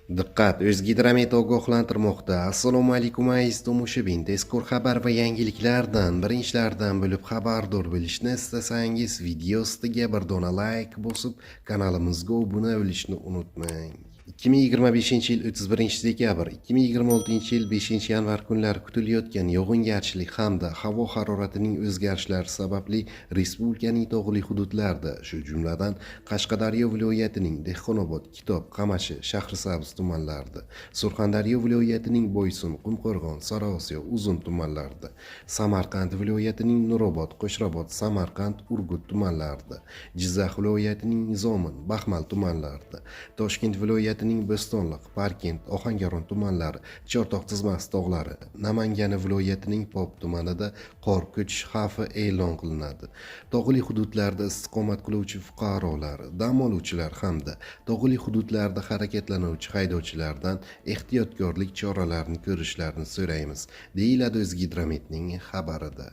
Diqqat, O'zgidromet ogohlantirmoqda. Assalomu alaykum aziz tomoshabin. Tezkor xabar va yangiliklardan, birinchilardan bo'lib xabardor bo'lishni istasangiz, video ostiga bir dona like bosib, kanalimizga obuna bo'lishni unutmang. 2025-yil 31-dekabr, 2026-yil 5-yanvar kunlari kutilayotgan yog'ingarchilik hamda havo haroratining o'zgarishlari sababli respublikaning tog'li hududlarida, shu jumladan Qashqadaryo viloyatining Dehqonobod, Kitob, Qamashi, Shahrisabz tumanlarida, Surxondaryo viloyatining Boysun, Qumqo'rg'on, Sariosiyo, Uzun tumanlarida, Samarqand viloyatining Nurobod, Qo'shrabot, Samarqand, Urgut tumanlarida, Jizzax viloyatining Nizomin, Baxmal tumanlarida, Toshkent viloyatining Bo'stonliq, Parkent, Ohangaron tumanlari, Chortoq Chizmas tog'lari, Namangan viloyatining Pop tumanida qor ko'chish xavfi e'lon qilinadi. Tog'li hududlarda istiqomat qiluvchi fuqarolar, dam oluvchilar hamda tog'li hududlarda harakatlanuvchi haydovchilardan ehtiyotkorlik choralarini ko'rishlarini so'raymiz, deyiladi O'zgidrometning xabarida.